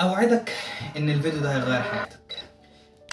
اوعدك ان الفيديو ده هيغير حياتك.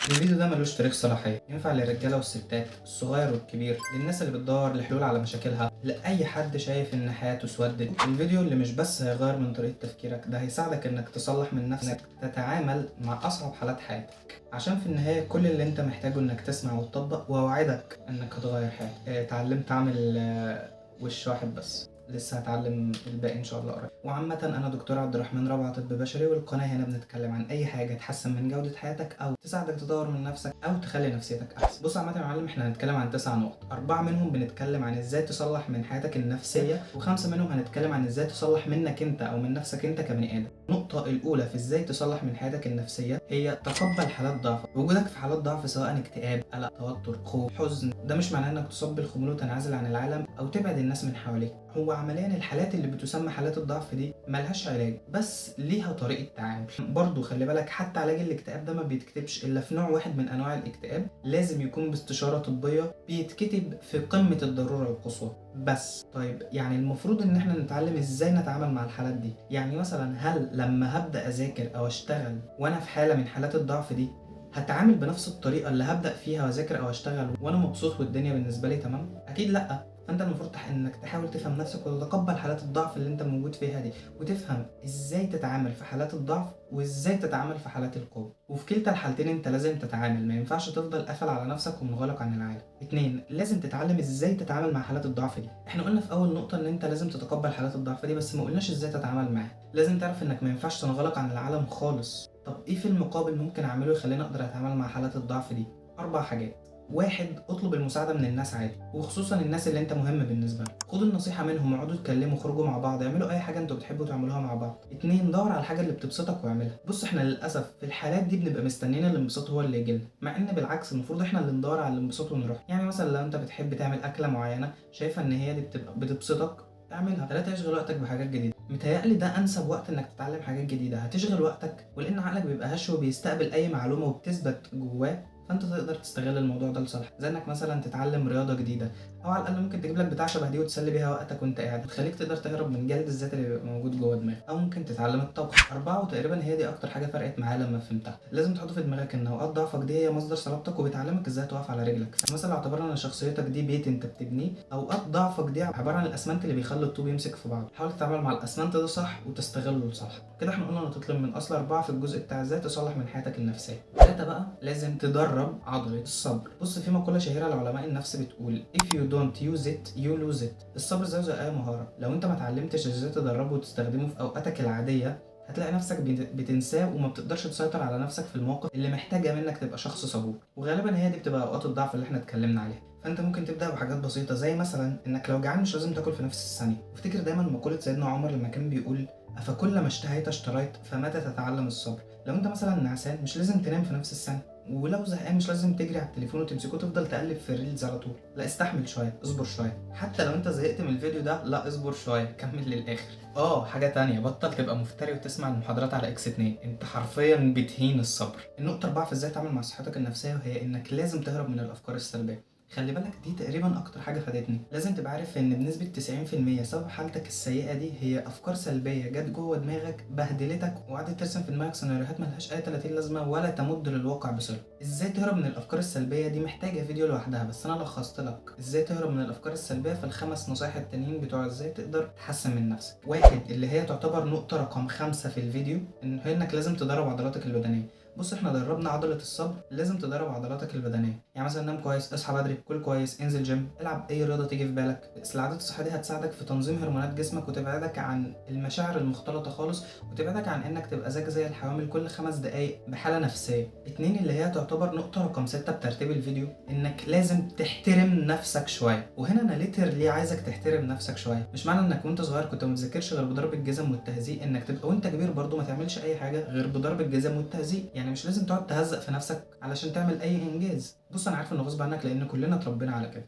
الفيديو ده ملوش تاريخ صلاحية، ينفع للرجالة والستات، الصغير والكبير، للناس اللي بتدور لحلول على مشاكلها، لأي حد شايف إن حياته اسودت. الفيديو اللي مش بس هيغير من طريقة تفكيرك، ده هيساعدك إنك تصلح من نفسك، تتعامل مع أصعب حالات حياتك، عشان في النهاية كل اللي أنت محتاجه إنك تسمع وتطبق، وأوعدك إنك هتغير حياتك. اتعلمت أعمل وش واحد بس، لسه هتعلم الباقي ان شاء الله قريب. وعامة انا دكتور عبد الرحمن رابعة طب بشري، والقناة هنا بنتكلم عن اي حاجة تحسن من جودة حياتك او تساعدك تطور من نفسك او تخلي نفسيتك احسن. بص عامة يا معلم، احنا هنتكلم عن 9 نقط، 4 منهم بنتكلم عن ازاي تصلح من حياتك النفسية، و5 منهم هنتكلم عن ازاي تصلح منك انت او من نفسك انت كبني ادم. النقطة الاولى في ازاي تصلح من حياتك النفسية هي تقبل حالات ضعفك. وجودك في حالات ضعف سواء اكتئاب، قلق، توتر، خوف، حزن، ده مش معناه انك تصاب بالخمول وتنعزل عن العالم او تبعد الناس من حواليك. هو عمليا الحالات اللي بتسمى حالات الضعف دي ملهاش علاج، بس ليها طريقة تعامل. برضو خلي بالك، حتى علاج الاكتئاب ده ما بيتكتبش الا في نوع واحد من انواع الاكتئاب، لازم يكون باستشارة طبية، بيتكتب في قمة الضرورة القصوى بس. طيب يعني المفروض ان احنا نتعلم ازاي نتعامل مع الحالات دي. يعني مثلا هل لما هبدأ اذاكر او اشتغل وانا في حالة من حالات الضعف دي هتعامل بنفس الطريقة اللي هبدأ فيها واذاكر او اشتغل وانا مبسوط والدنيا بالنسبة لي تمام؟ اكيد لا. فانت المفروض انك تحاول تفهم نفسك وتتقبل حالات الضعف اللي انت موجود فيها دي، وتفهم ازاي تتعامل في حالات الضعف وازاي تتعامل في حالات القوة. وفي كلتا الحالتين انت لازم تتعامل، ما ينفعش تفضل قافل على نفسك ومنغلق عن العالم. 2، لازم تتعلم ازاي تتعامل مع حالات الضعف دي. احنا قلنا في اول نقطة ان انت لازم تتقبل حالات الضعف دي، بس ما قلناش ازاي تتعامل معاها. لازم تعرف انك ما ينفعش تنغلق عن العالم خالص. طب ايه في المقابل ممكن اعمله يخليني اقدر اتعامل مع حالات الضعف دي؟ 4 حاجات. 1، اطلب المساعدة من الناس عادي، وخصوصا الناس اللي انت مهم بالنسبة لهم. خد النصيحة منهم، اقعدوا اتكلموا، خرجوا مع بعض، اعملوا اي حاجة انتوا بتحبوا تعملوها مع بعض. 2، دور على الحاجة اللي بتبسطك واعملها. بص احنا للأسف في الحالات دي بنبقى مستنيين الانبساط هو اللي يجيلنا، مع ان بالعكس المفروض احنا اللي ندور على الانبساط ونروح. يعني مثلا لو انت بتحب تعمل أكلة معينة شايفة ان هي دي بتبقى بتبسطك، اعملها. 3، اشغل وقتك بحاجات جديدة. متهيألي ده انسب وقت انك تتعلم حاجات جديدة، هتشغل وقتك، ولان عقلك بيبقى هش وبيستقبل اي معلومة وبتثبت جواه، فانت تقدر تستغل الموضوع ده لصالحك. زي انك مثلا تتعلم رياضه جديده، او على الاقل ممكن تجيب لك بتاع شبه دي وتسلي بيها وقتك وانت قاعد، تخليك تقدر تهرب من جلد الذات اللي بيبقى موجود جوه دماغك. او ممكن تتعلم الطبخ. 4، وتقريبا هي دي اكتر حاجه فرقت معايا لما فهمتها، لازم تحط في دماغك ان اوقات ضعفك دي هي مصدر صلابتك وبتعلمك ازاي تقف على رجلك. مثلا لو اعتبرنا ان شخصيتك دي بيت انت بتبنيه، اوقات ضعفك دي عباره عن الاسمنت اللي بيخلي الطوب يمسك في بعض. حاول تتعامل مع الاسمنت ده صح وتستغله لصالحك. كده احنا قلنا نتطلب من اصل 4 في الجزء بتاع ازاي تصلح من حياتك النفسيه. 3 بقى، لازم تدرب عضله الصبر. بص في مقوله شهيره لعلماء النفس بتقول if you don't use it you lose it. الصبر زي اي مهاره، لو انت ما اتعلمتش ازاي تدربه وتستخدمه في اوقاتك العاديه هتلاقي نفسك بتنساه وما بتقدرش تسيطر على نفسك في المواقف اللي محتاجه منك تبقى شخص صبور. وغالبا هي دي بتبقى اوقات الضعف اللي احنا اتكلمنا عليها. فانت ممكن تبدا بحاجات بسيطه، زي مثلا انك لو جعان مش لازم تاكل في نفس الثانيه. وافتكر دايما مقوله سيدنا عمر لما كان بيقول افكل ما اشتهيت اشتريت، فمتى تتعلم الصبر. لو انت مثلا نعسان مش لازم تنام في نفس الثانيه، ولو زهقان مش لازم تجري على التليفون وتمسكه وتفضل تقلب في الريلز على طول. لا، استحمل شويه، اصبر شويه. حتى لو انت زهقت من الفيديو ده، لا اصبر شويه، كمل للاخر. حاجه تانية، بطل تبقى مفتري وتسمع المحاضرات على اكس 2، انت حرفيا بتهين الصبر. النقطه 4 في ازاي تتعامل مع صحتك النفسيه، وهي انك لازم تهرب من الافكار السلبيه. خلي بالك دي تقريبا اكتر حاجه فادتني. لازم تبقى عارف ان بنسبه 90% سبب حالتك السيئه دي هي افكار سلبيه جت جوه دماغك بهدلتك وقعدت ترسم في دماغك سيناريوهات ملهاش اي 30 لازمه ولا تمد للواقع بصله. ازاي تهرب من الافكار السلبيه دي محتاجه فيديو لوحدها، بس انا لخصت لك ازاي تهرب من الافكار السلبيه في ال5 نصايح التانيين بتوع ازاي تقدر تحسن من نفسك. 1، اللي هي تعتبر نقطه رقم 5 في الفيديو، انك لازم تدرب عضلاتك البدنيه. بص احنا دربنا عضله الصبر، لازم تدرب عضلاتك البدنيه. يعني مثلا نام كويس، اصحى بدري، كل كويس، انزل جيم، العب اي رياضه تيجي في بالك. العادات الصحيه دي هتساعدك في تنظيم هرمونات جسمك وتبعدك عن المشاعر المختلطه خالص، وتبعدك عن انك تبقى زي الحوامل كل 5 دقايق بحاله نفسيه. 2، اللي هي تعتبر نقطه رقم 6 بترتيب الفيديو، انك لازم تحترم نفسك شويه. وهنا انا ليه عايزك تحترم نفسك شويه. مش معنى انك وانت صغير كنت ما بتذاكرش غير بضرب الجزم والتهزيق انك تبقى وانت كبير برضو ما تعملش اي حاجه غير بضرب الجزم والتهزيق. يعني مش لازم تقعد تهزق في نفسك علشان تعمل اي انجاز. بص انا عارف انه غصب عنك لان كلنا اتربينا على كده،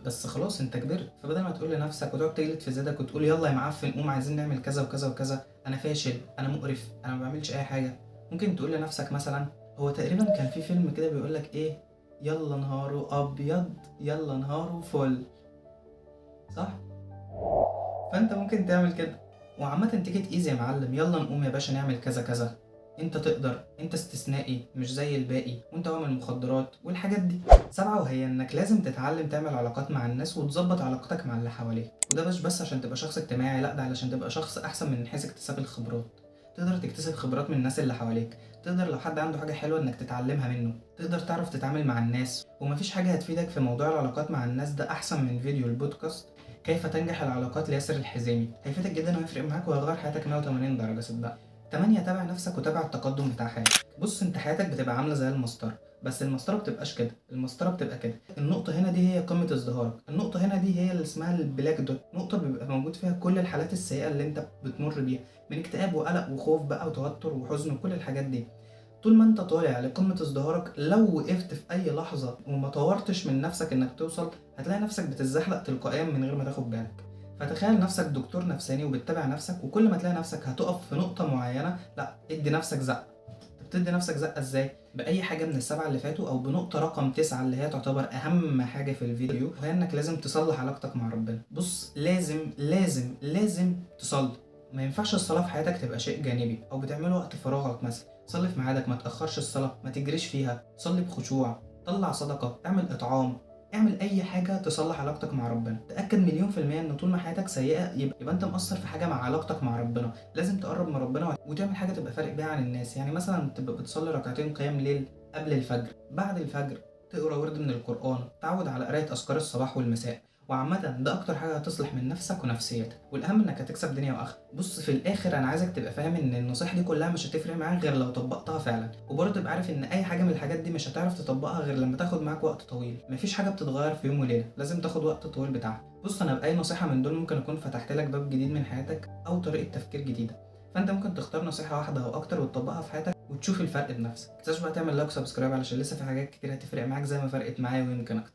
بس خلاص انت كبرت. فبدل ما تقول لنفسك وتقعد تجلد في زادك وتقول يلا يا معفن قوم عايزين نعمل كذا وكذا وكذا، انا فاشل، انا مقرف، انا ما بعملش اي حاجه، ممكن تقول لنفسك مثلا هو تقريبا كان في فيلم كده بيقول لك ايه، يلا نهاره ابيض يلا نهاره فل، صح؟ فانت ممكن تعمل كده. وعامه تيجي ايزي يا معلم، يلا نقوم يا باشا نعمل كذا كذا، انت تقدر، انت استثنائي مش زي الباقي، وانت من المخدرات والحاجات دي. 7، وهي انك لازم تتعلم تعمل علاقات مع الناس وتظبط علاقتك مع اللي حواليك، وده مش بس عشان تبقى شخص اجتماعي، لا ده علشان تبقى شخص احسن من حيث اكتساب الخبرات. تقدر تكتسب خبرات من الناس اللي حواليك، تقدر لو حد عنده حاجة حلوة انك تتعلمها منه، تقدر تعرف تتعامل مع الناس. ومفيش حاجة هتفيدك في موضوع العلاقات مع الناس ده احسن من فيديو البودكاست كيف تنجح العلاقات لياسر الحزيمي. هيفيدك جدا وهيفرق معاك وهيغير حياتك 180 درجة صدق. 8، تابع نفسك وتابع التقدم بتاع حياتك. بص انت حياتك بتبقى عاملة زي المسطرة، بس المسطرة بتبقاش كده، المسطرة بتبقى كده. النقطة هنا دي هي قمة ازدهارك، النقطة هنا دي هي اللي اسمها البلاك دوت، نقطة بيبقى موجود فيها كل الحالات السيئة اللي انت بتمر بيها من اكتئاب وقلق وخوف بقى وتوتر وحزن وكل الحاجات دي. طول ما انت طالع لقمة ازدهارك، لو وقفت في اي لحظة وما طورتش من نفسك انك توصل، هتلاقي نفسك بتتزحلق تلقائيا من غير ما تاخد بالك. فتخيل نفسك دكتور نفساني وبتتابع نفسك، وكل ما تلاقي نفسك هتقف في نقطة معينة، لا ادي نفسك زقة. بتدي نفسك زقة ازاي؟ بأي حاجة من ال7 اللي فاتوا، أو بنقطة رقم 9 اللي هي تعتبر أهم حاجة في الفيديو، وهي إنك لازم تصلح علاقتك مع ربنا. بص لازم لازم لازم تصلي. ما ينفعش الصلاة في حياتك تبقى شيء جانبي أو بتعمله وقت فراغك مثلا. صلي في ميعادك، ما تأخرش الصلاة، ما تجريش فيها، صلي بخشوع، طلع صدقة، اعمل إطعام، اعمل اي حاجه تصلح علاقتك مع ربنا. تاكد مليون في الميه ان طول ما حياتك سيئه يبقى انت مقصر في حاجه مع علاقتك مع ربنا. لازم تقرب من ربنا وتعمل حاجه تبقى فارق بيها عن الناس. يعني مثلا تبقى بتصلي ركعتين قيام ليل قبل الفجر، بعد الفجر تقرا ورد من القران، تعود على قرايه اذكار الصباح والمساء. وعامة ده أكتر حاجة هتصلح من نفسك ونفسيتك، والأهم إنك هتكسب دنيا وآخرة. بص في الآخر أنا عايزك تبقى فاهم إن النصائح دي كلها مش هتفرق معاك غير لو طبقتها فعلا، وبرضه تبقى عارف إن أي حاجة من الحاجات دي مش هتعرف تطبقها غير لما تاخد معاك وقت طويل. مفيش حاجة بتتغير في يوم وليلة، لازم تاخد وقت طويل بتاعها. بص أنا بأي نصيحة من دول ممكن أكون فتحت لك باب جديد من حياتك أو طريقة تفكير جديدة، فأنت ممكن تختار نصيحة واحدة أو أكتر وتطبقها في حياتك وتشوف الفرق بنفسك. متنساش بقى تعمل لايك وسبسكرايب علشان لسه في حاجات كتير هتفرق معاك زي ما فرقت معايا ويمكن أكتر.